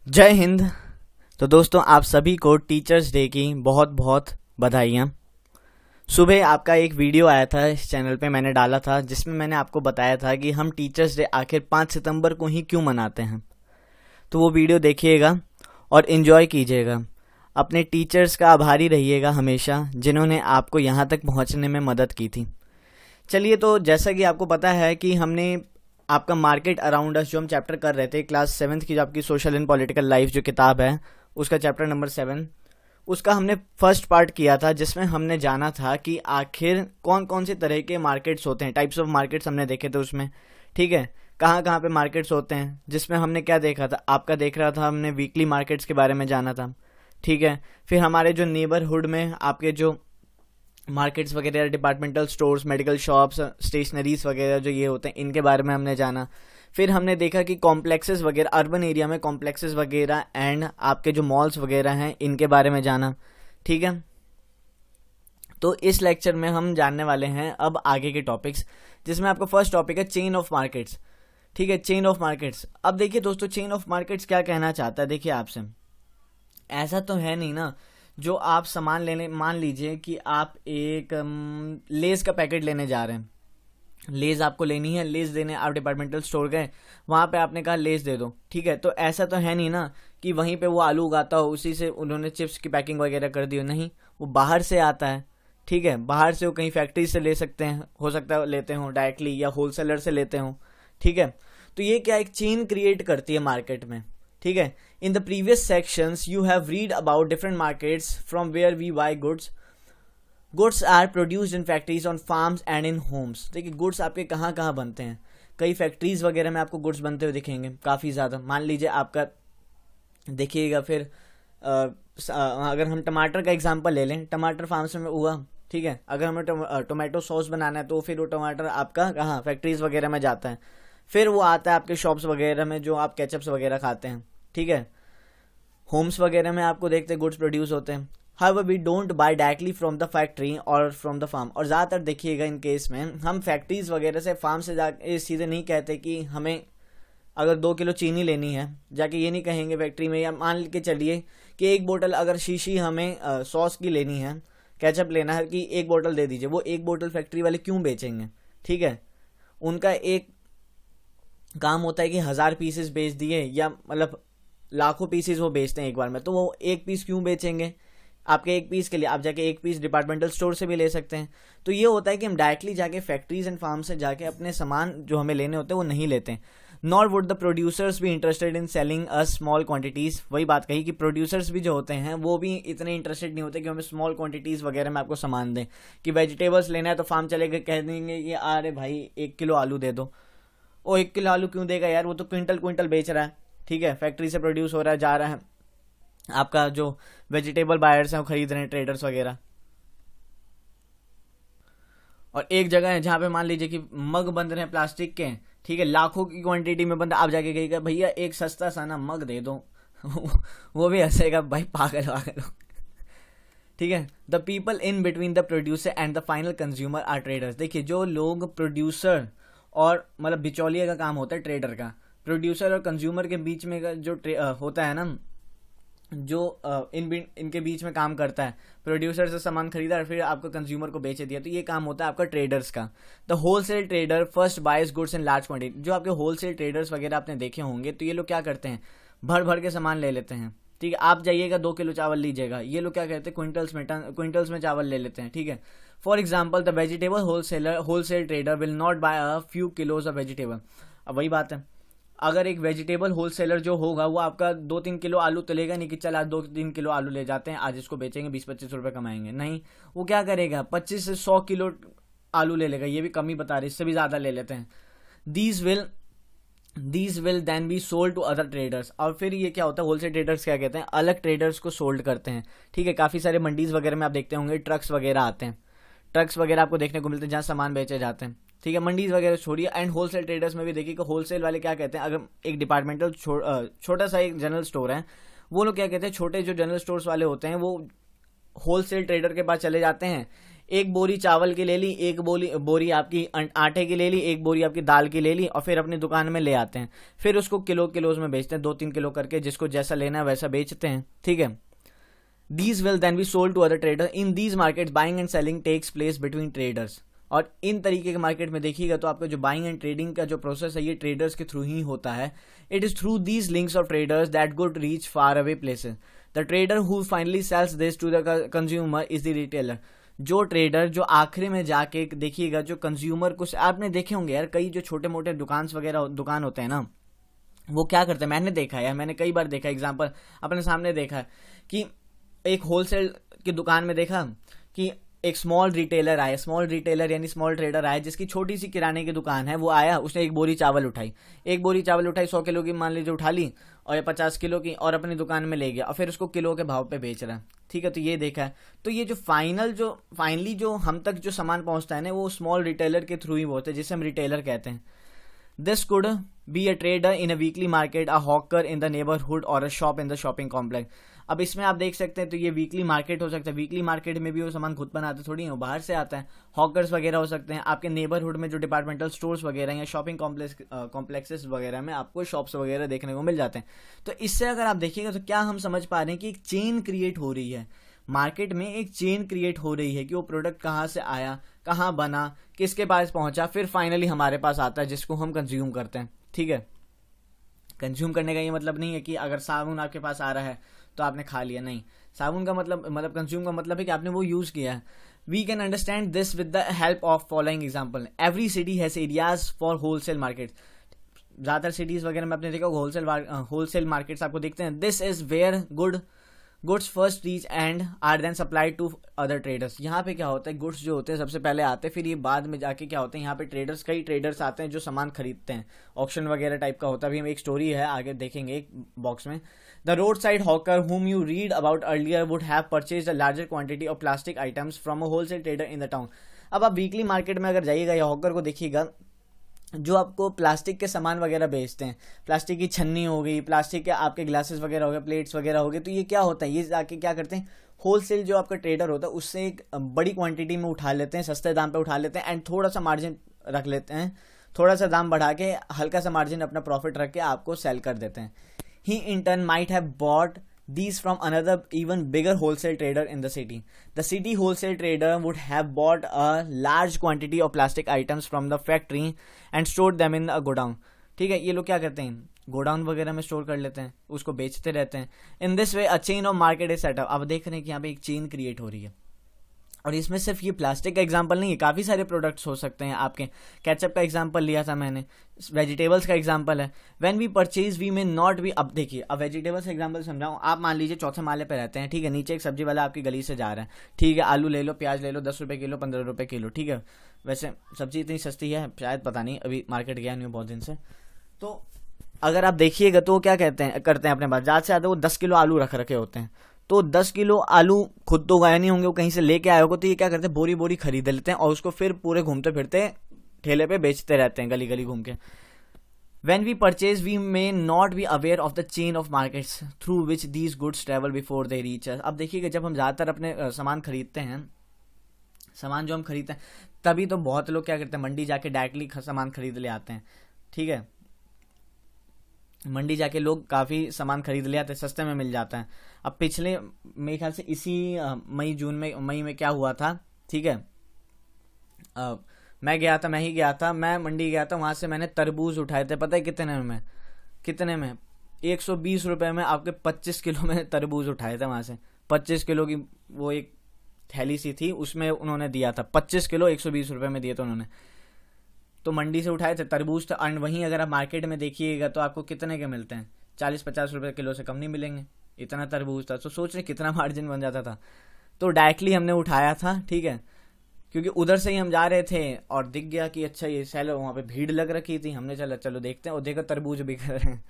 जय हिंद। तो दोस्तों, आप सभी को टीचर्स डे की बहुत बहुत बधाइयाँ। सुबह आपका एक वीडियो आया था, इस चैनल पे मैंने डाला था, जिसमें मैंने आपको बताया था कि हम टीचर्स डे आखिर 5 सितंबर को ही क्यों मनाते हैं। तो वो वीडियो देखिएगा और इन्जॉय कीजिएगा। अपने टीचर्स का आभारी रहिएगा हमेशा, जिन्होंने आपको यहाँ तक पहुँचने में मदद की थी। चलिए, तो जैसा कि आपको पता है कि हमने आपका मार्केट अराउंड अस जो हम चैप्टर कर रहे थे, क्लास 7th की जो आपकी सोशल एंड पॉलिटिकल लाइफ जो किताब है, उसका चैप्टर नंबर 7, उसका हमने फर्स्ट पार्ट किया था, जिसमें हमने जाना था कि आखिर कौन कौन से तरह के मार्केट्स होते हैं, टाइप्स ऑफ मार्केट्स हमने देखे थे उसमें। ठीक है, कहाँ कहाँ पे मार्केट्स होते हैं, जिसमें हमने क्या देखा था, आपका देख रहा था हमने वीकली मार्केट्स के बारे में जाना था। ठीक है, फिर हमारे जो नेबरहुड में आपके जो मार्केट्स वगैरह, departmental stores, medical shops, stationeries वगैरह जो ये होते हैं, इनके बारे में हमने जाना। फिर हमने देखा कि कॉम्प्लेक्सेस वगैरह, अर्बन एरिया में कॉम्प्लेक्सेस वगैरह एंड आपके जो मॉल्स वगैरह हैं, इनके बारे में जाना। ठीक है, तो इस लेक्चर में हम जानने वाले हैं अब आगे के टॉपिक्स, जिसमें आपका फर्स्ट टॉपिक है चेन ऑफ मार्केट्स। ठीक है, चेन ऑफ मार्केट्स। अब देखिए दोस्तों, चेन ऑफ मार्केट्स क्या कहना चाहता है। देखिए, आपसे ऐसा तो है नहीं ना, जो आप सामान लेने, मान लीजिए कि आप एक लेस का पैकेट लेने जा रहे हैं, लेस आपको लेनी है, लेस देने आप डिपार्टमेंटल स्टोर गए, वहाँ पे आपने कहा लेस दे दो। ठीक है, तो ऐसा तो है नहीं ना कि वहीं पे वो आलू उगाता हो, उसी से उन्होंने चिप्स की पैकिंग वगैरह कर दी हो। नहीं, वो बाहर से आता है। ठीक है, बाहर से वो कहीं फैक्ट्री से ले सकते हैं, हो सकता है लेते हो डायरेक्टली, या होलसेलर से लेते हो। ठीक है, तो ये क्या एक चेन क्रिएट करती है मार्केट में। ठीक है, in the previous sections you have read about different markets from where we buy goods. Goods are produced in factories, on farms and in homes. देखिए, गुड्स आपके कहाँ कहाँ बनते हैं, कई फैक्ट्रीज वगैरह में आपको गुड्स बनते हुए दिखेंगे काफ़ी ज़्यादा। मान लीजिए आपका देखिएगा, फिर अगर हम टमाटर का एग्जांपल ले लें, टमाटर फार्म्स में हुआ। ठीक है, अगर हमें टोमेटो सॉस बनाना है, तो फिर वो टमाटर आपका कहाँ, फैक्ट्रीज वगैरह में जाता है। फिर वो आता है आपके शॉप्स वगैरह में, जो आप केचप्स वगैरह खाते हैं। ठीक है, होम्स वगैरह में आपको देखते हैं गुड्स प्रोड्यूस होते हैं। However we don't buy directly from the factory और फ्रॉम द फार्म। और ज़्यादातर देखिएगा इन केस में हम फैक्ट्रीज वगैरह से, फार्म से जाके सीधे नहीं कहते कि हमें अगर 2 किलो चीनी लेनी है, जाके ये नहीं कहेंगे फैक्ट्री में। या मान के चलिए कि एक बोतल अगर शीशी हमें सॉस की लेनी है, केचप लेना है, कि एक बोतल दे दीजिए, वो एक बोतल फैक्ट्री वाले क्यों बेचेंगे। ठीक है, उनका एक काम होता है कि 1000 पीसेस बेच दिए, या मतलब लाखों पीसेस वो बेचते हैं एक बार में, तो वो एक पीस क्यों बेचेंगे। आपके एक पीस के लिए आप जाके एक पीस डिपार्टमेंटल स्टोर से भी ले सकते हैं। तो ये होता है कि हम डायरेक्टली जाके फैक्ट्रीज एंड फार्म से जाके अपने सामान जो हमें लेने होते हैं वो नहीं लेते हैं। नॉर वुड द प्रोड्यूसर्स भी interested in selling a small quantities. वही बात कही कि प्रोड्यूसर्स भी जो होते हैं वो भी इतने इंटरेस्टेड नहीं होते कि हमें स्मॉल क्वांटिटीज वगैरह में आपको सामान दें। कि वेजिटेबल्स लेना है तो फार्म चले गए, कह देंगे ये अरे भाई 1 किलो आलू दे दो। ओ 1 किलो आलू क्यों देगा यार, वो तो क्विंटल क्विंटल बेच रहा है। ठीक है, फैक्ट्री से प्रोड्यूस हो रहा है, जा रहा है, आपका जो वेजिटेबल बायर्स हैं वो खरीद रहे हैं, ट्रेडर्स वगैरह। और एक जगह है जहाँ पे मान लीजिए कि मग बन रहे हैं प्लास्टिक के। ठीक है, लाखों की क्वांटिटी में बंदा, आप जाके कहेगा भैया एक सस्ता सा ना मग दे दो वो भी हंसेगा, भाई पागल पागल हो। ठीक है, the people in between the producer and the final consumer are traders. देखिए, जो लोग प्रोड्यूसर और मतलब बिचौलिए का काम होता है ट्रेडर का, प्रोड्यूसर और कंज्यूमर के बीच में जो होता है ना, जो इनके बीच में काम करता है, प्रोड्यूसर से सामान खरीदा और फिर आपको कंज्यूमर को बेच दिया, तो ये काम होता है आपका ट्रेडर्स का। The wholesale trader first buys goods in large quantity. जो आपके होलसेल ट्रेडर्स वगैरह आपने देखे होंगे, तो ये लोग क्या करते हैं, भर भर के सामान ले लेते हैं। ठीक है, आप जाइएगा 2 किलो चावल लीजिएगा, ये लोग क्या कहते हैं क्विंटल्स में चावल ले लेते हैं। ठीक है, for example the vegetable wholesale trader will not buy a few kilos of vegetable. अब वही बात है, अगर एक वेजिटेबल होलसेलर जो होगा वो आपका 2-3 किलो आलू तो लेगा नहीं कि चल आज 2-3 किलो आलू ले जाते हैं, आज इसको बेचेंगे 20-25 रुपए कमाएंगे। नहीं, वो क्या करेगा, 25 से 100 किलो आलू ले लेगा। ये भी कम ही बता रहे, इससे भी ज्यादा ले लेते हैं। These will then be sold to other traders. और फिर ये क्या होता है, होलसेल ट्रेडर्स क्या कहते हैं, अलग ट्रेडर्स को सोल्ड करते हैं। ठीक है, काफी सारे मंडीज वगैरह में आप देखते होंगे ट्रक्स वगैरह आते हैं, ट्रक्स वगैरह आपको देखने को मिलते हैं जहाँ सामान बेचे जाते हैं। ठीक है, मंडीज वगैरह छोड़िए, एंड होलसेल ट्रेडर्स में भी देखिए कि होलसेल वाले क्या कहते हैं, अगर एक डिपार्टमेंटल छोटा सा एक जनरल स्टोर है, वो लोग क्या कहते हैं, छोटे जो जनरल स्टोर्स वाले होते हैं वो होलसेल ट्रेडर के पास चले जाते हैं, एक बोरी चावल की ले ली, एक बोरी आपकी आटे की ले ली, एक बोरी आपकी दाल की ले ली, और फिर अपनी दुकान में ले आते हैं। फिर उसको किलोज में बेचते हैं, 2-3 किलो करके, जिसको जैसा लेना है वैसा बेचते हैं, ठीक है। These will then be sold to other traders. In these markets, buying and selling takes place between traders. और इन तरीके के मार्केट में देखिएगा तो आपका जो बाइंग एंड ट्रेडिंग का जो प्रोसेस है ये ट्रेडर्स के थ्रू ही होता है। It is through these links of traders that good reach far away places. The trader who finally sells this to the consumer is the retailer. जो trader जो आखिरी में जाके देखिएगा जो कंज्यूमर, कुछ आपने देखे होंगे यार, कई जो छोटे मोटे दुकान होते हैं ना, वो क्या करते हैं, मैंने देखा है यार, मैंने कई बार देखा, एग्जाम्पल अपने सामने देखा है कि एक होलसेल की दुकान में देखा कि एक स्मॉल रिटेलर यानी स्मॉल ट्रेडर आया, जिसकी छोटी सी किराने की दुकान है। वो आया, उसने एक बोरी चावल उठाई, 100 किलो की मान लीजिए उठा ली, और या 50 किलो की, और अपनी दुकान में ले गया, और फिर उसको किलो के भाव पे बेच रहा है, ठीक है। तो ये देखा है। तो ये जो फाइनली जो हम तक जो सामान पहुंचता है ना, वो स्मॉल रिटेलर के थ्रू ही होता है, जिसे हम रिटेलर कहते हैं। This could be a trader in a weekly market, a hawker in the neighborhood, or a shop in the shopping complex. अब इसमें आप देख सकते हैं तो ये वीकली मार्केट हो सकता है। वीकली मार्केट में भी वो सामान खुद बनाते थोड़ी है, बाहर से आता है। हॉकर्स वगैरह हो सकते हैं आपके नेबरहुड में, जो डिपार्टमेंटल स्टोर्स वगैरह या शॉपिंग कॉम्प्लेक्सेस वगैरह में आपको शॉप्स वगैरह देखने को मिल जाते हैं। तो इससे अगर आप देखिएगा तो क्या हम समझ पा रहे हैं कि एक चेन क्रिएट हो रही है मार्केट में, एक चेन क्रिएट हो रही है कि वो प्रोडक्ट कहाँ से आया, कहाँ बना, किसके पास पहुंचा, फिर फाइनली हमारे पास आता है, जिसको हम कंज्यूम करते हैं, ठीक है। कंज्यूम करने का ये मतलब नहीं है कि अगर साबुन आपके पास आ रहा है तो आपने खा लिया, नहीं। साबुन का मतलब कंज्यूम का मतलब है कि आपने वो यूज किया है। We can understand this with the help of following example. Every city has areas for wholesale market. ज्यादातर सिटीज वगैरह में आपने देखा होलसेल मार्केट्स आपको दिखते हैं। This is where goods first reach and are then supplied to other traders. यहाँ पे क्या होता है, गुड्स जो होते हैं सबसे पहले आते हैं, फिर ये बाद में जाके क्या होते हैं, यहाँ पे कई ट्रेडर्स आते हैं जो सामान खरीदते हैं। ऑक्शन वगैरह टाइप का होता है। अभी हम एक स्टोरी है, आगे देखेंगे एक बॉक्स में। The road side hawker whom you read about earlier would have purchased a larger quantity of plastic items from a wholesale trader in the town. अब आप वीकली मार्केट में अगर जाइएगा या हॉकर को देखिएगा, जो आपको प्लास्टिक के सामान वगैरह बेचते हैं, प्लास्टिक की छन्नी हो गई, प्लास्टिक के आपके ग्लासेस वगैरह हो गए, प्लेट्स वगैरह हो गए, तो ये क्या होता है, ये जाके क्या करते हैं, होलसेल जो आपका ट्रेडर होता है उससे एक बड़ी क्वांटिटी में उठा लेते हैं, सस्ते दाम पे उठा लेते हैं, एंड थोड़ा सा मार्जिन रख लेते हैं, थोड़ा सा दाम बढ़ा के हल्का सा मार्जिन अपना प्रॉफिट रख के आपको सेल कर देते हैं। He in turn might have bought these from another even bigger wholesale trader in the city. The city wholesale trader would have bought a large quantity of plastic items from the factory and stored them in a godown. ठीक है, ये लोग क्या करते हैं, godown वगैरह में store कर लेते हैं, उसको बेचते रहते हैं। In this way a chain of market is setup. अब देख रहे हैं कि यहाँ पे एक चेन क्रिएट हो रही है, और इसमें सिर्फ ये प्लास्टिक का एग्जांपल नहीं है, काफ़ी सारे प्रोडक्ट्स हो सकते हैं आपके। केचप का एग्जांपल लिया था मैंने, वेजिटेबल्स का एग्जांपल है। When we purchase we may not be. अब देखिए, अब वेजिटेबल्स का एग्जांपल समझाऊं। आप मान लीजिए चौथे माले पे रहते हैं, ठीक है, नीचे एक सब्जी वाला आपकी गली से जा रहा है, ठीक है, आलू ले लो, प्याज ले लो, 10 रुपये किलो, 15 रुपये किलो, ठीक है। वैसे सब्जी इतनी सस्ती है शायद, पता नहीं, अभी मार्केट गया नहीं हूँ बहुत दिन से। तो अगर आप देखिएगा तो क्या करते हैं अपने पास ज़्यादा से ज़्यादा वो 10 किलो आलू रखे होते हैं। तो 10 किलो आलू खुद तो उगाए नहीं होंगे, वो कहीं से लेके आए होंगे, तो ये क्या करते हैं, बोरी बोरी खरीद लेते हैं और उसको फिर पूरे घूमते फिरते ठेले पे बेचते रहते हैं, गली गली घूम के। When we purchase, we may not be aware of the chain of markets through which these goods travel before they reach us. अब देखिएगा, जब हम ज़्यादातर अपने सामान खरीदते हैं, सामान जो हम खरीदते हैं, तभी तो बहुत लोग क्या करते हैं, मंडी जाके डायरेक्टली सामान खरीद ले आते हैं, ठीक है। मंडी जाके लोग काफ़ी सामान खरीद ले आते हैं, सस्ते में मिल जाता है। अब पिछले मेरे ख्याल से इसी मई में क्या हुआ था, ठीक है, मैं ही गया था, मैं मंडी गया था, वहाँ से मैंने तरबूज उठाए थे, पता है कितने में 120 रुपये में आपके 25 किलो में तरबूज उठाए थे वहाँ से। 25 किलो की वो एक थैली सी थी, उसमें उन्होंने दिया था 25 किलो 120 रुपये में दिए थे उन्होंने। तो मंडी से उठाए थे तरबूज था, एंड वहीं अगर आप मार्केट में देखिएगा तो आपको कितने के मिलते हैं, 40-50 रुपये किलो से कम नहीं मिलेंगे, इतना तरबूज था। तो सोच रहे कितना मार्जिन बन जाता था। तो डायरेक्टली हमने उठाया था, ठीक है, क्योंकि उधर से ही हम जा रहे थे और दिख गया कि अच्छा ये सेल, वहाँ पे भीड़ लग रखी थी, हमने चलो देखते हैं, और देखो तरबूज बिक रहे हैं।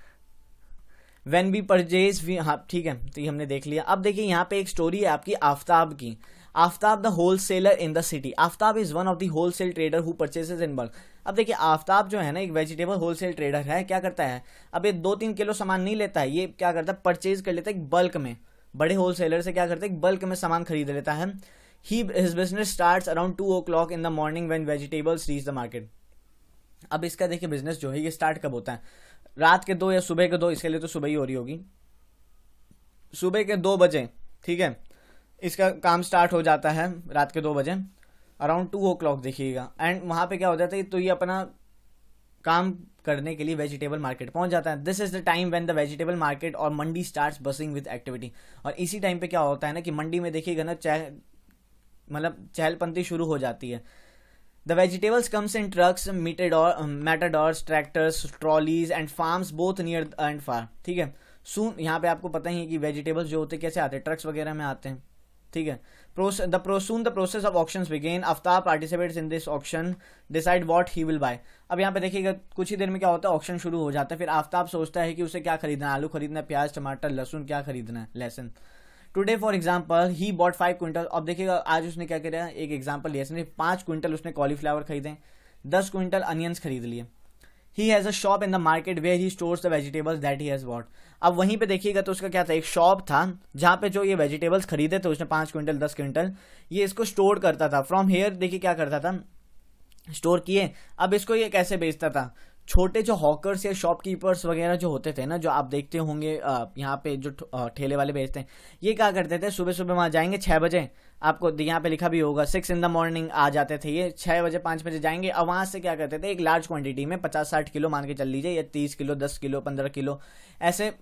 When we purchase, हाँ ठीक है, तो ये हमने देख लिया। अब देखिए यहाँ पे एक स्टोरी है आपकी आफ्ताब की। Aftab the wholesaler in the city. Aftab is one of the wholesale trader who purchases in bulk. अब देखिए आफ्ताब जो है ना, एक वेजिटेबल होलसेल ट्रेडर है। क्या करता है, अब ये 2-3 किलो सामान नहीं लेता है, ये क्या करता है, परचेज कर लेता है एक बल्क में, बड़े होलसेलर से क्या करता है, एक बल्क में सामान खरीद लेता है। His business starts around 2 o'clock in the morning when vegetables reach the market. अब इसका देखिए बिजनेस जो है ये स्टार्ट कब होता है, रात के 2 या सुबह के 2, इसके लिए तो सुबह ही हो रही होगी, सुबह के 2 बजे, ठीक है, इसका काम स्टार्ट हो जाता है रात के 2 बजे अराउंड 2 o'clock देखिएगा। एंड वहाँ पे क्या हो जाता है, तो ये अपना काम करने के लिए वेजिटेबल मार्केट पहुंच जाता है। This is the time when the vegetable market और मंडी स्टार्ट्स बसिंग विद एक्टिविटी। और इसी टाइम पे क्या होता है ना कि मंडी में देखिएगा ना मतलब चहलपंती शुरू हो जाती है। The vegetables comes in trucks, Matadors, tractors, trolleys and farms both near and far, ठीक है। सून, यहाँ पे आपको पता ही है कि वेजिटेबल्स जो होते हैं कैसे आते हैं, ट्रक्स वगैरह में आते हैं, ठीक है। Soon the process of auctions begin. Aftab participates in this auction, decide what he will buy. अब यहाँ पे देखिएगा कुछ ही देर में क्या होता है, ऑक्शन शुरू हो जाता है। फिर आफ्ताब सोचता है कि उसे क्या खरीदना है, आलू खरीदना है, प्याज, टमाटर, लहसुन, क्या खरीदना है, लहसुन। Today for example he bought 5 quintal. अब देखिएगा आज उसने क्या किया, एक एग्जाम्पल लिया, इसने 5 क्विंटल उसने कॉलीफ्लावर खरीदे, 10 क्विंटल अनियंस खरीद लिए। He has a shop in the market where he stores the vegetables that he has bought. अब वहीं पे देखिएगा तो उसका क्या था, एक शॉप था जहाँ पे जो ये वेजिटेबल्स खरीदे थे उसने 5 क्विंटल 10 क्विंटल, ये इसको स्टोर करता था। फ्रॉम हेयर देखिए क्या करता था, स्टोर किए, अब इसको ये कैसे बेचता था, छोटे जो हॉकर्स या शॉपकीपर्स वगैरह जो होते थे ना, जो आप देखते होंगे यहाँ पे जो ठेले वाले बेचते हैं, ये क्या करते थे, सुबह सुबह वहाँ जाएंगे 6 बजे, आपको यहाँ पे लिखा भी होगा 6 in the morning आ जाते थे ये, 6 बजे 5 बजे जाएंगे। और वहाँ से क्या करते थे, एक लार्ज क्वांटिटी में 50-60 किलो मान के चल लीजिए, या 30 किलो, 10 किलो, 15 किलो ऐसे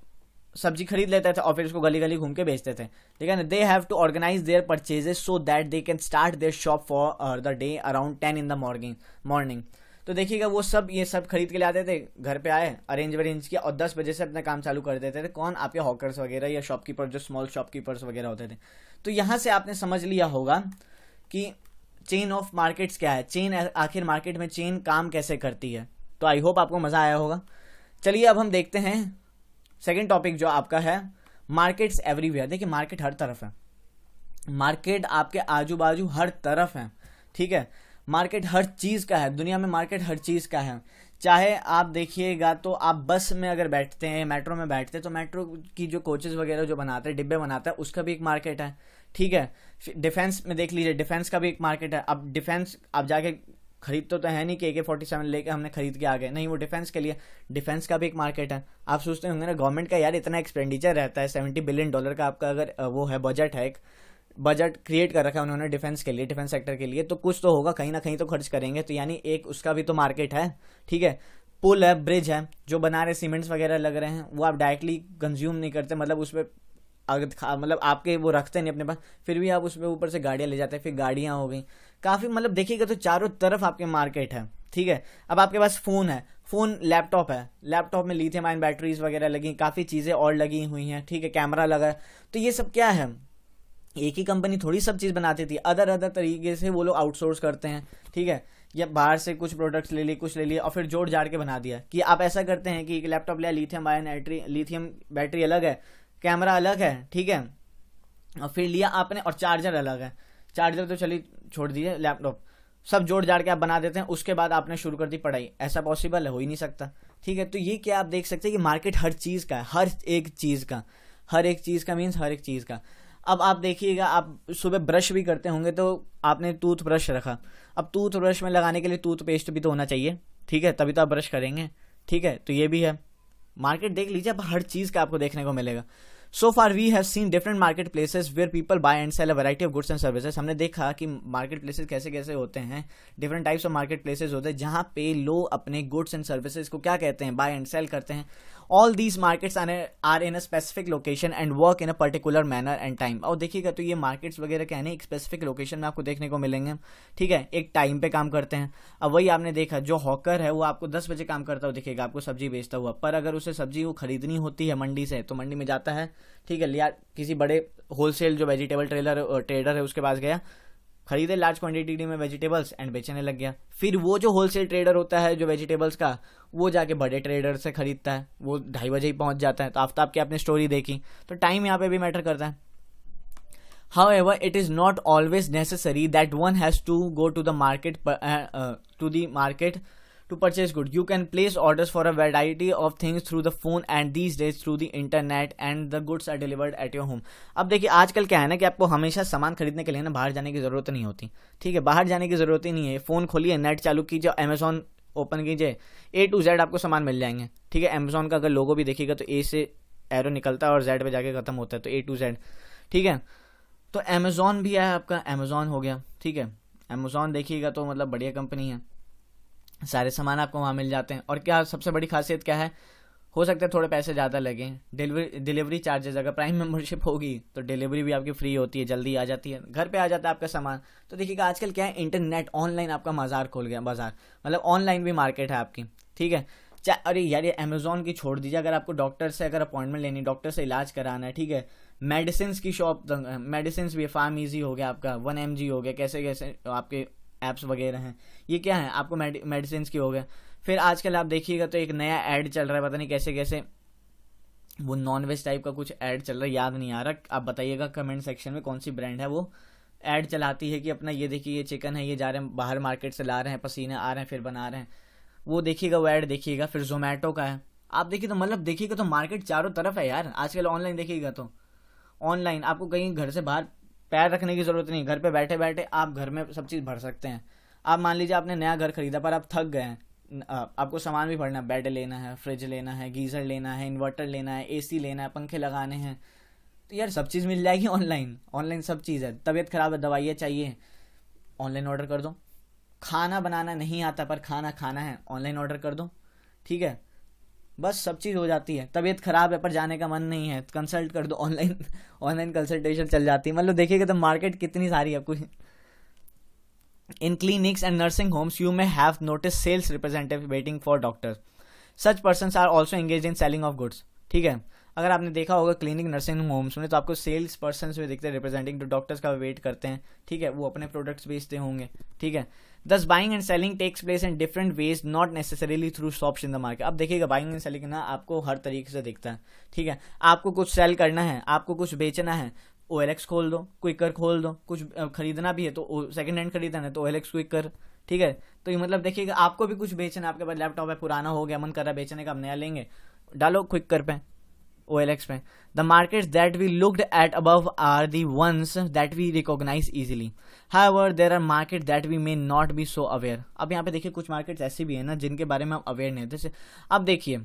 सब्जी खरीद लेते थे और फिर उसको गली गली घूम के बेचते थे, ठीक है ना। They have to organise their purchases so that they can start their shop for the day around 10 in the morning। तो देखिएगा वो सब ये सब खरीद के ले आते थे, घर पे आए, अरेंज किया और 10 बजे से अपना काम चालू कर देते थे। कौन, आपके हॉकर्स वगैरह या शॉपकीपर, जो स्मॉल शॉपकीपर्स वगैरह होते थे। तो यहाँ से आपने समझ लिया होगा कि चेन ऑफ मार्केट्स क्या है, चेन, आखिर मार्केट में चेन काम कैसे करती है। तो आई होप आपको मजा आया होगा। चलिए अब हम देखते हैं सेकेंड टॉपिक जो आपका है, मार्केट्स एवरीवेयर। देखिए मार्केट हर तरफ है, मार्केट आपके आजू बाजू हर तरफ है, ठीक है। मार्केट हर चीज का है, दुनिया में मार्केट हर चीज का है। चाहे आप देखिएगा तो आप बस में अगर बैठते हैं, मेट्रो में बैठते हैं, तो मेट्रो की जो कोचेस वगैरह जो बनाते हैं, डिब्बे बनाता है, उसका भी एक मार्केट है, ठीक है। डिफेंस में देख लीजिए, डिफेंस का भी एक मार्केट है। अब डिफेंस आप जाके खरीदते तो है नहीं कि AK-47 लेके हमने खरीद के आ गए, नहीं, वो डिफेंस के लिए, डिफेंस का भी एक मार्केट है। आप सोचते होंगे ना गवर्नमेंट का यार इतना एक्सपेंडिचर रहता है, $70 बिलियन का आपका अगर वो है बजट है, एक बजट क्रिएट कर रखा है उन्होंने डिफेंस के लिए, डिफेंस सेक्टर के लिए, तो कुछ तो होगा, कहीं ना कहीं तो खर्च करेंगे। तो यानी एक उसका भी तो मार्केट है, ठीक है। पुल है, ब्रिज है, जो बना रहे, सीमेंट्स वगैरह लग रहे हैं, वो आप डायरेक्टली कंज्यूम नहीं करते, मतलब उस पर मतलब आपके वो रखते नहीं अपने पास, फिर भी आप उस पर ऊपर से गाड़ियाँ ले जाते हैं, फिर गाड़ियाँ हो गई काफ़ी, मतलब देखिएगा तो चारों तरफ आपके मार्केट है, ठीक है। अब आपके पास फ़ोन है, फ़ोन, लैपटॉप है, लैपटॉप में लिथियम आयन बैटरीज वगैरह लगी, काफ़ी चीज़ें और लगी हुई हैं, ठीक है, कैमरा लगा है। तो ये सब क्या है, एक ही कंपनी थोड़ी सब चीज़ बनाती थी, अदर तरीके से वो लोग आउटसोर्स करते हैं, ठीक है, या बाहर से कुछ प्रोडक्ट्स ले लिए, कुछ ले लिए और फिर जोड़ जाड़ के बना दिया। कि आप ऐसा करते हैं कि एक लैपटॉप लिया, लिथियम बैटरी अलग है, कैमरा अलग है, ठीक है, और फिर लिया आपने और चार्जर अलग है, चार्जर तो चलिए छोड़ दीजिए, लैपटॉप सब जोड़ जाड़ के आप बना देते हैं, उसके बाद आपने शुरू कर दी पढ़ाई। ऐसा पॉसिबल है, हो ही नहीं सकता, ठीक है। तो ये क्या आप देख सकते हैं कि मार्केट हर चीज़ का है, हर एक चीज़ का, हर एक चीज़ का मीन्स हर एक चीज़ का। अब आप देखिएगा, आप सुबह ब्रश भी करते होंगे तो आपने टूथ ब्रश रखा, अब टूथ ब्रश में लगाने के लिए टूथपेस्ट भी तो होना चाहिए, ठीक है, तभी तो आप ब्रश करेंगे, ठीक है। तो ये भी है, मार्केट देख लीजिए, अब हर चीज़ का आपको देखने को मिलेगा। So far we have seen different market places where people buy and sell a variety of goods and services. हमने देखा कि मार्केट प्लेसेस कैसे कैसे होते हैं, different types of market places होते हैं जहाँ पे लोग अपने गुड्स एंड सर्विसेज को क्या कहते हैं, बाय एंड सेल करते हैं। All these markets are in a specific location and work in a particular manner and time. और देखिएगा तो ये मार्केट्स वगैरह क्या है ना, एक स्पेसिफिक लोकेशन में आपको देखने को मिलेंगे, ठीक है, एक टाइम पे काम करते हैं। अब वही आपने देखा, जो हॉकर है वो आपको 10 बजे काम करता हुआ दिखेगा, आपको सब्जी बेचता हुआ, पर अगर उसे सब्जी वो खरीदनी होती है मंडी से, तो मंडी में जाता है, ठीक है, लिया किसी बड़े होलसेल जो वेजिटेबल ट्रेडर है उसके पास गया, खरीदे लार्ज क्वांटिटी में वेजिटेबल्स एंड बेचने लग गया। फिर वो जो होलसेल ट्रेडर होता है जो वेजिटेबल्स का, वो जाके बड़े ट्रेडर से खरीदता है, वो 2:30 बजे ही पहुंच जाता है। तो आफ्ताब की आपने स्टोरी देखी, तो टाइम यहाँ पे भी मैटर करता है। However, it is not always necessary that one has to go to the market to purchase good. You can place orders for a variety of things through the phone and these days through the internet and the goods are delivered at your home. अब देखिए आजकल क्या है ना कि आपको हमेशा सामान खरीदने के लिए ना बाहर जाने की ज़रूरत नहीं होती, ठीक है, बाहर जाने की ज़रूरत ही नहीं है. फ़ोन खोलिए, नेट चालू कीजिए, अमेजॉन ओपन कीजिए, A to Z आपको सामान मिल जाएंगे, ठीक है. अमेजॉन का अगर लोगो भी देखिएगा तो A से एरो निकलता है और Z पे जाके ख़त्म होता है, तो A to Z, ठीक है. तो अमेजॉन भी है आपका, अमेजॉन हो गया, ठीक है. अमेजॉन देखिएगा तो मतलब बढ़िया कंपनी है, सारे सामान आपको वहाँ मिल जाते हैं. और क्या सबसे बड़ी खासियत क्या है, हो सकता है थोड़े पैसे ज़्यादा लगें, डिलीवरी चार्जेस, अगर प्राइम मेंबरशिप होगी तो डिलीवरी भी आपकी फ्री होती है, जल्दी आ जाती है, घर पे आ जाता है आपका सामान. तो देखिएगा आजकल क्या है, इंटरनेट ऑनलाइन आपका बाजार खोल गया, बाजार मतलब ऑनलाइन भी मार्केट है आपकी, ठीक है. अरे यार ये अमेजोन की छोड़ दीजिए, अगर आपको डॉक्टर से अगर अपॉइंटमेंट लेनी, डॉक्टर से इलाज कराना है, ठीक है, मेडिसिन की शॉप, मेडिसिन भी, फार्म इजी हो गया आपका, 1mg हो गया, कैसे कैसे आपके ऐप्स वगैरह हैं, ये क्या है आपको मेडिसिन की हो गया. फिर आजकल आप देखिएगा तो एक नया ऐड चल रहा है, पता नहीं कैसे कैसे, वो नॉन वेज टाइप का कुछ ऐड चल रहा है, याद नहीं आ रहा, आप बताइएगा कमेंट सेक्शन में कौन सी ब्रांड है वो ऐड चलाती है कि अपना ये देखिए ये चिकन है, ये जा रहे हैं बाहर मार्केट से ला रहे हैं, पसीने आ रहे हैं फिर बना रहे हैं, वो देखिएगा, वो ऐड देखिएगा. फिर जोमेटो का है, आप देखिए तो मतलब देखिएगा तो मार्केट चारों तरफ है यार आजकल. ऑनलाइन देखिएगा तो ऑनलाइन आपको कहीं घर से बाहर पैर रखने की ज़रूरत नहीं, घर पे बैठे बैठे आप घर में सब चीज़ भर सकते हैं. आप मान लीजिए आपने नया घर खरीदा पर आप थक गए हैं, आपको सामान भी भरना है, बेड लेना है, फ्रिज लेना है, गीज़र लेना है, इन्वर्टर लेना है, AC लेना है, पंखे लगाने हैं, तो यार सब चीज़ मिल जाएगी ऑनलाइन. ऑनलाइन सब चीज़ है. तबीयत ख़राब है, दवाइयाँ चाहिए, ऑनलाइन ऑर्डर कर दो. खाना बनाना नहीं आता पर खाना खाना है, ऑनलाइन ऑर्डर कर दो, ठीक है, बस सब चीज़ हो जाती है. तबीयत खराब है पर जाने का मन नहीं है, कंसल्ट कर दो ऑनलाइन, ऑनलाइन कंसल्टेशन चल जाती है. मतलब देखिएगा तो मार्केट कितनी सारी है आपको. In clinics and nursing homes you may have notice sales representative waiting for doctors. Such persons are also engage in selling of goods, ठीक है. अगर आपने देखा होगा क्लिनिक नर्सिंग होम्स में तो आपको सेल्स पर्सन भी दिखते हैं, रिप्रेजेंटिंग टू डॉक्टर्स का वेट करते हैं, ठीक है, वो अपने प्रोडक्ट्स बेचते होंगे, ठीक है. This buying and selling takes place in different ways, not necessarily through shops in the market. अब देखिएगा बाइंग एंड सेलिंग ना आपको हर तरीके से दिखता है, ठीक है. आपको कुछ सेल करना है, आपको कुछ बेचना है, OLX खोल दो, क्विकर खोल दो. कुछ खरीदना भी है तो सेकंड हैंड खरीदना है तो OLX क्विकर, ठीक है. तो ये मतलब देखिएगा आपको भी कुछ बेचना है, आपके पास लैपटॉप है, पुराना हो गया, मन कर रहा है बेचने का, आप नया लेंगे, डालो क्विकर पे, OLX पे. The markets that we looked at above are the ones that we recognise easily. However there are market that we may not be so aware. अब यहाँ पे देखिए कुछ मार्केट्स ऐसी भी है ना जिनके बारे में हम अवेयर नहीं है. जैसे अब देखिए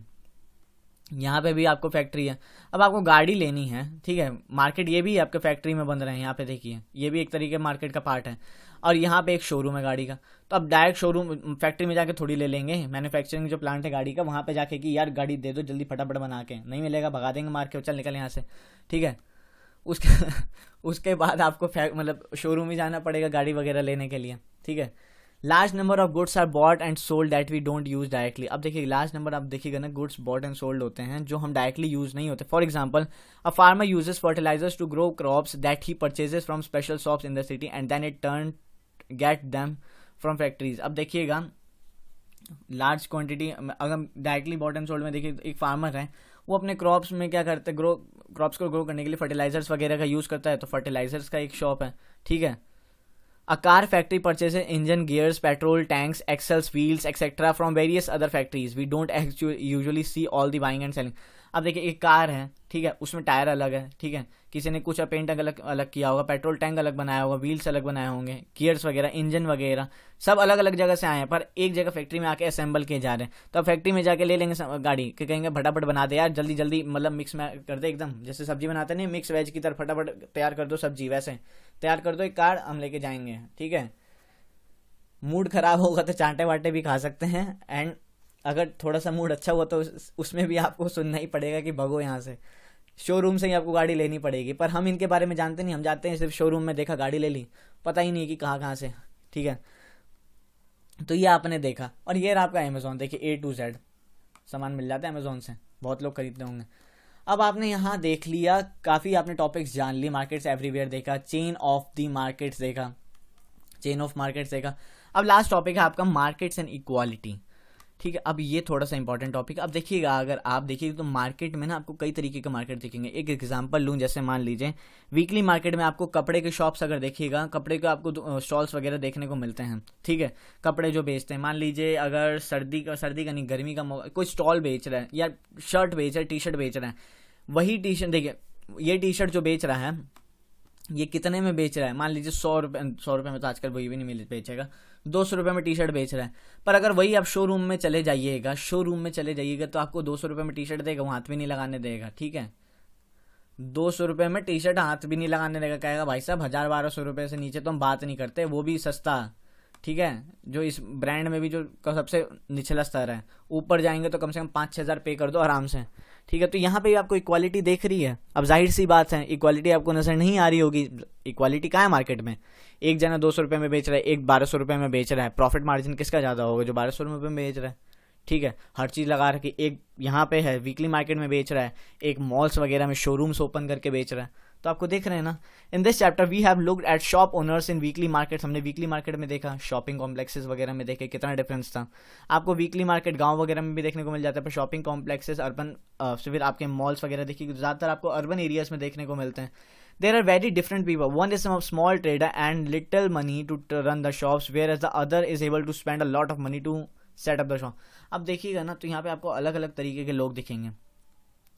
यहाँ पे भी आपको फैक्ट्री है, अब आपको गाड़ी लेनी है, ठीक है, मार्केट ये भी आपके फैक्ट्री में बन रहे हैं. यहाँ पे देखिए ये भी एक तरीके मार्केट का पार्ट है. और यहाँ पे एक शोरूम है गाड़ी का, तो अब डायरेक्ट शोरूम फैक्ट्री में जाके थोड़ी ले लेंगे, मैन्युफैक्चरिंग जो प्लांट है गाड़ी का वहाँ पे जाके कि यार गाड़ी दे दो जल्दी फटाफट बना के, नहीं मिलेगा भगा देंगे मार के, चल निकल यहाँ से, ठीक है. उसके बाद आपको मतलब शोरूम ही जाना पड़ेगा गाड़ी वगैरह लेने के लिए, ठीक है. Large number of goods are bought and sold that we don't use directly. अब देखिए लार्ज नंबर आप देखिएगा ना गुड्स बॉट एंड सोल्ड होते हैं जो हम डायरेक्टली यूज नहीं होते. For example a farmer uses fertilizers to grow crops that he purchases from special shops in the city and then it turn get them from factories. अब देखिएगा large quantity अगर directly bought and sold में देखिए एक farmer है, वो अपने crops में क्या करते हैं, क्रॉप्स को ग्रो करने के लिए फर्टिलाइजर्स वगैरह का यूज करता है, तो फर्टिलाइजर्स का एक शॉप है, ठीक है. A car factory purchases engine, gears, petrol tanks, axles, wheels, etc. from various other factories. We don't usually see all the buying and selling. अब देखिए एक कार है, ठीक है, उसमें टायर अलग है, ठीक है, किसी ने कुछ पेंट अलग किया होगा, पेट्रोल टैंक अलग बनाया होगा, व्हील्स अलग बनाए होंगे, गियर्स वगैरह, इंजन वगैरह सब अलग अलग जगह से आए हैं पर एक जगह फैक्ट्री में आके असेंबल किए जा रहे हैं. तो अब फैक्ट्री में जाके ले लेंगे गाड़ी कि कहेंगे फटाफट बना दे यार, जल्दी जल्दी मतलब मिक्स में कर दे, एकदम जैसे सब्जी बनाते नहीं मिक्स वेज की तरह फटाफट तैयार कर दो सब्जी, वैसे तैयार कर दो एक कार, हम लेके जाएंगे, ठीक है. मूड खराब होगा तो चांटे वाटे भी खा सकते हैं, एंड अगर थोड़ा सा मूड अच्छा हुआ तो उसमें भी आपको सुनना ही पड़ेगा कि भगो यहाँ से, शोरूम से ही आपको गाड़ी लेनी पड़ेगी. पर हम इनके बारे में जानते नहीं, हम जाते हैं सिर्फ शोरूम में देखा गाड़ी ले ली, पता ही नहीं कि कहाँ से, ठीक है. तो ये आपने देखा. और ये रहा आपका अमेजोन, देखिए A to Z सामान मिल जाता है अमेजोन से, बहुत लोग खरीदते होंगे. अब आपने यहाँ देख लिया, काफ़ी आपने टॉपिक्स जान लिए, मार्केट्स एवरीवेयर देखा, चेन ऑफ द मार्केट्स देखा, चेन ऑफ मार्केट्स देखा. अब लास्ट टॉपिक है आपका मार्केट्स एंड इक्वालिटी, ठीक है, अब ये थोड़ा सा इंपॉर्टेंट टॉपिक। अब देखिएगा, अगर आप देखिए तो मार्केट में ना आपको कई तरीके के मार्केट दिखेंगे। एक एग्जांपल लूँ, जैसे मान लीजिए वीकली मार्केट में आपको कपड़े के शॉप्स अगर देखिएगा, कपड़े के आपको स्टॉल्स वगैरह देखने को मिलते हैं। ठीक है, कपड़े जो बेचते हैं, मान लीजिए अगर सर्दी का नहीं, गर्मी का कोई स्टॉल बेच रहा है या शर्ट बेच रहा है, टी शर्ट बेच रहा है, वही टी शर्ट देखिए, ये टी शर्ट जो बेच रहा है ये कितने में बेच रहा है, मान लीजिए 100 रुपये में तो आजकल वही भी नहीं मिल बेचेगा, 200 रुपये में टी शर्ट बेच रहा है। पर अगर वही आप शोरूम में चले जाइएगा तो आपको 200 रुपये में टी शर्ट देगा, वो हाथ भी नहीं लगाने देगा। ठीक है, 200 रुपये में टी शर्ट हाथ भी नहीं लगाने देगा, कहेगा भाई साहब 1000-1200 रुपये से नीचे तो हम बात नहीं करते, वो भी सस्ता। ठीक है, जो इस ब्रांड में भी जो सबसे निचला स्तर है, ऊपर जाएंगे तो कम से कम 5-6 हज़ार पे कर दो आराम से। ठीक है, तो यहाँ पे आपको इक्वालिटी देख रही है। अब जाहिर सी बात है इक्वालिटी आपको नजर नहीं आ रही होगी। इक्वालिटी कहाँ है मार्केट में? एक जना 200 रुपये में बेच रहा है, एक 1200 रुपये में बेच रहा है, प्रॉफिट मार्जिन किसका ज़्यादा होगा? जो 1200 रुपये में बेच रहा है। ठीक है, हर चीज़ लगा रखी, एक यहाँ पे है वीकली मार्केट में बेच रहा है, एक मॉल्स वगैरह में शोरूम्स ओपन करके बेच रहा है। तो आपको देख रहे हैं ना। In this chapter we have looked at shop owners in weekly market. हमने वीकली मार्केट में देखा, शॉपिंग कॉम्प्लेक्सेस वगैरह में देखे कितना डिफरेंस था। आपको वीकली मार्केट गांव वगैरह में भी देखने को मिल जाता है, पर शॉपिंग कॉम्प्लेक्सेस अर्बन फिर आपके मॉल्स वगैरह देखिए ज़्यादातर आपको अर्बन एरियाज में देखने को मिलते हैं। There are very different people. One is some small trader and little money to run the shops, whereas the other is able to spend a lot of money to set up the shop. अब देखिएगा ना, तो यहाँ पे आपको अलग अलग तरीके के लोग दिखेंगे।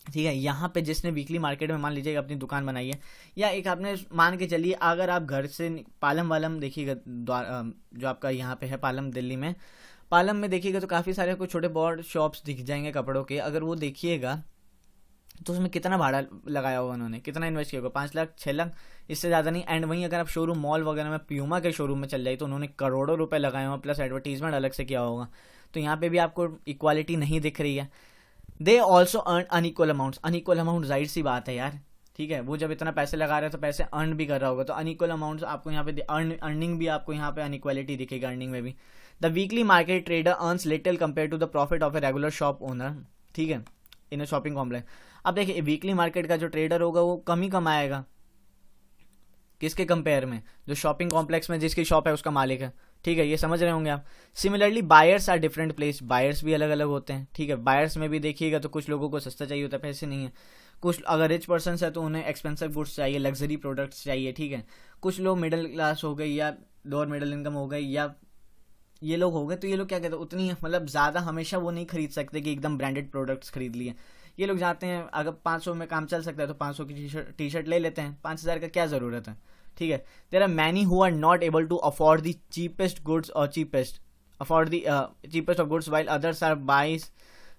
ठीक है, यहाँ पे जिसने वीकली मार्केट में मान लीजिए अपनी दुकान बनाई है, या एक आपने मान के चलिए अगर आप घर से पालम वालम देखिएगा, जो आपका यहाँ पे है पालम दिल्ली में, पालम में देखिएगा तो काफ़ी सारे आपको छोटे बहुत शॉप्स दिख जाएंगे कपड़ों के। अगर वो देखिएगा तो उसमें कितना भाड़ा लगाया होगा उन्होंने, कितना इन्वेस्ट किया होगा? 5 लाख 6 लाख, इससे ज़्यादा नहीं। एंड वहीं अगर आप शोरूम मॉल वगैरह में प्यूमा के शोरूम में चल जाए तो उन्होंने करोड़ों रुपए लगाए होंगे, प्लस एडवर्टीजमेंट अलग से किया होगा। तो यहाँ पे भी आपको इक्वालिटी नहीं दिख रही है। They also earn unequal amount जाहिर सी बात है यार। ठीक है, वो जब इतना पैसे लगा रहे हैं तो पैसे अर्न भी कर रहा होगा, तो अनइक्वल अमाउंट्स आपको यहाँ पे अर्निंग भी आपको यहाँ पे अनइक्वालिटी दिखेगा, अर्निंग में भी। The weekly market trader earns little compare to the profit of a regular shop owner. ठीक है, इन ए शॉपिंग कॉम्प्लेक्स। अब देखिए वीकली मार्केट का जो ट्रेडर होगा वो कम ही कमाएगा, किसके कंपेयर में? जो शॉपिंग कॉम्प्लेक्स में जिसकी शॉप है उसका मालिक है। ठीक है, ये समझ रहे होंगे आप। Similarly buyers are different place, buyers भी अलग अलग होते हैं। ठीक है, बायर्स में भी देखिएगा तो कुछ लोगों को सस्ता चाहिए होता है, पैसे नहीं है। कुछ अगर रिच पर्सन है तो उन्हें एक्सपेंसिव गुड्स चाहिए, लग्जरी प्रोडक्ट्स चाहिए। ठीक है, कुछ लोग मिडिल क्लास हो गए या लोअर मिडिल इनकम हो गई, या ये लोग हो गए, तो ये लोग क्या कहते हैं, उतनी मतलब ज़्यादा हमेशा वो नहीं खरीद सकते कि एकदम ब्रांडेड प्रोडक्ट्स खरीद लिए। ये लोग जाते हैं, अगर 500 में काम चल सकता है तो 500 की टी शर्ट ले लेते हैं, 5000 का क्या ज़रूरत है। ठीक है, there are many who are not able to afford the cheapest goods और cheapest of goods while others are buys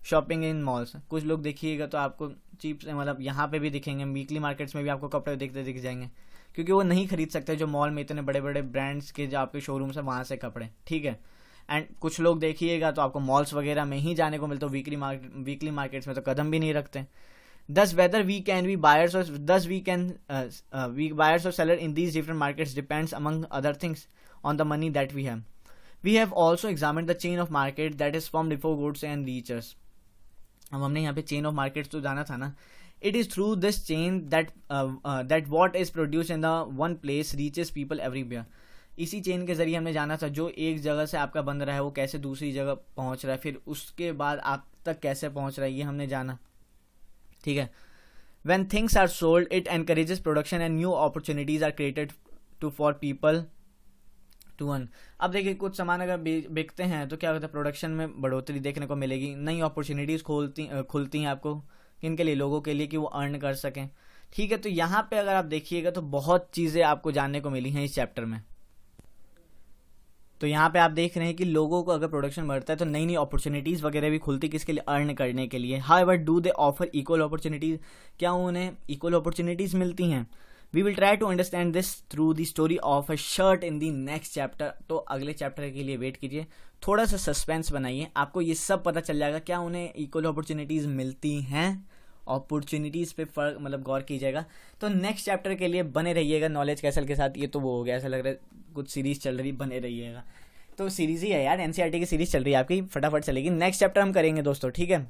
shopping in malls. कुछ लोग देखिएगा तो आपको चीप से, मतलब यहाँ पे भी दिखेंगे, वीकली मार्केट्स में भी आपको कपड़े दिख जाएंगे, क्योंकि वो नहीं खरीद सकते जो मॉल में इतने बड़े बड़े ब्रांड्स के जो आपके शोरूम्स है वहाँ से कपड़े। ठीक है, एंड कुछ लोग देखिएगा तो आपको मॉल्स वगैरह में ही जाने को मिलता है, वीकली मार्केट्स में तो कदम भी नहीं रखते। Thus, whether we can be buyers or seller in these different markets depends, among other things, on the money that we have. We have also examined the chain of market that is formed before goods and reaches. अब हमने यहाँ पे chain of markets तो जाना था ना। It is through this chain that what is produced in the one place reaches people everywhere. इसी chain के जरिए हमने जाना था, जो एक जगह से आपका बन रहा है वो कैसे दूसरी जगह पहुँच रहा है, फिर उसके बाद आप तक कैसे पहुँच रहा है, ये हमने जाना। ठीक है, when things are sold it encourages production and new opportunities are created for people to earn. अब देखिए कुछ सामान अगर बिकते हैं तो क्या होता है, प्रोडक्शन में बढ़ोतरी देखने को मिलेगी, नई अपॉर्चुनिटीज खुलती हैं आपको, किन के लिए? लोगों के लिए, कि वो अर्न कर सकें। ठीक है, तो यहाँ पे अगर आप देखिएगा तो बहुत चीज़ें आपको जानने को मिली हैं इस चैप्टर में। तो यहाँ पे आप देख रहे हैं कि लोगों को अगर प्रोडक्शन बढ़ता है तो नई नई अपॉर्चुनिटीज़ वगैरह भी खुलती, किसके लिए? अर्न करने के लिए। However do they offer equal opportunities? क्या उन्हें इक्वल अपॉर्चुनिटीज़ मिलती हैं? We will try to understand this through the story of a shirt in the next chapter. तो अगले चैप्टर के लिए वेट कीजिए, थोड़ा सा सस्पेंस बनाइए, आपको ये सब पता चल जाएगा क्या उन्हें इक्वल अपॉर्चुनिटीज़ मिलती हैं। अपॉर्चुनिटीज़ पे फर्क मतलब गौर कीजिएगा। तो नेक्स्ट चैप्टर के लिए बने रहिएगा नॉलेज कैसल के साथ। ये तो वो हो गया, ऐसा लग रहा है कुछ सीरीज़ चल रही, बने रहिएगा। तो सीरीज़ ही है यार, एनसीईआरटी की सीरीज़ चल रही है आपकी, फटाफट चलेगी। नेक्स्ट चैप्टर हम करेंगे दोस्तों, ठीक है,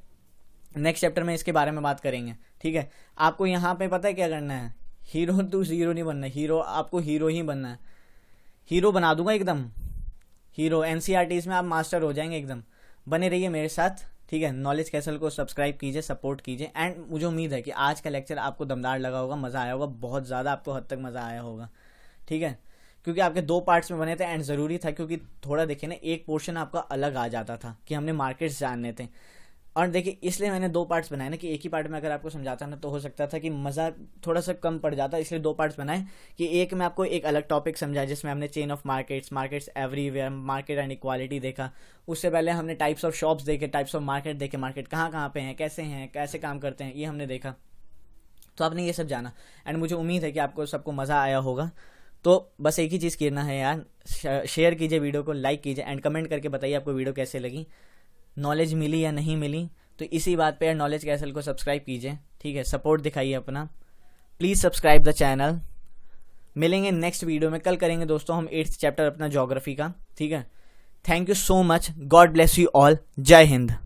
नेक्स्ट चैप्टर में इसके बारे में बात करेंगे। ठीक है, आपको यहाँ पे पता है क्या करना है, हीरो टू हीरो नहीं बनना है, हीरो आपको हीरो ही बनना है। हीरो बना दूंगा एकदम, हीरो एनसीईआरटी में आप मास्टर हो जाएंगे एकदम। बने रहिए मेरे साथ, ठीक है। नॉलेज कैसल को सब्सक्राइब कीजिए, सपोर्ट कीजिए। एंड मुझे उम्मीद है कि आज का लेक्चर आपको दमदार लगा होगा, मज़ा आया होगा, बहुत ज़्यादा आपको हद तक मज़ा आया होगा, ठीक है। क्योंकि आपके 2 पार्ट्स में बने थे एंड ज़रूरी था, क्योंकि थोड़ा देखिए ना, एक पोर्शन आपका अलग आ जाता था कि हमने मार्केट्स जानने थे। और देखिए इसलिए मैंने 2 पार्ट्स बनाए ना, कि एक ही पार्ट में अगर आपको समझाता ना तो हो सकता था कि मज़ा थोड़ा सा कम पड़ जाता, इसलिए 2 पार्ट्स बनाए कि एक में आपको एक अलग टॉपिक समझाया जिसमें हमने chain of markets everywhere, market and equality देखा। उससे पहले हमने टाइप्स ऑफ शॉप्स देखे, टाइप्स ऑफ मार्केट देखे, मार्केट कहाँ कहाँ पे हैं, कैसे काम करते हैं, ये हमने देखा। तो आपने ये सब जाना एंड मुझे उम्मीद है कि आपको सबको मज़ा आया होगा। तो बस एक ही चीज़ करना है यार, शेयर कीजिए वीडियो को, लाइक कीजिए एंड कमेंट करके बताइए आपको वीडियो कैसे लगी, नॉलेज मिली या नहीं मिली। तो इसी बात पे यार नॉलेज कैसल को सब्सक्राइब कीजिए, ठीक है, सपोर्ट दिखाइए अपना, प्लीज़ सब्सक्राइब द चैनल। मिलेंगे नेक्स्ट वीडियो में, कल करेंगे दोस्तों हम 8th चैप्टर अपना ज्योग्राफी का, ठीक है। Thank you so much, God bless you all, जय हिंद।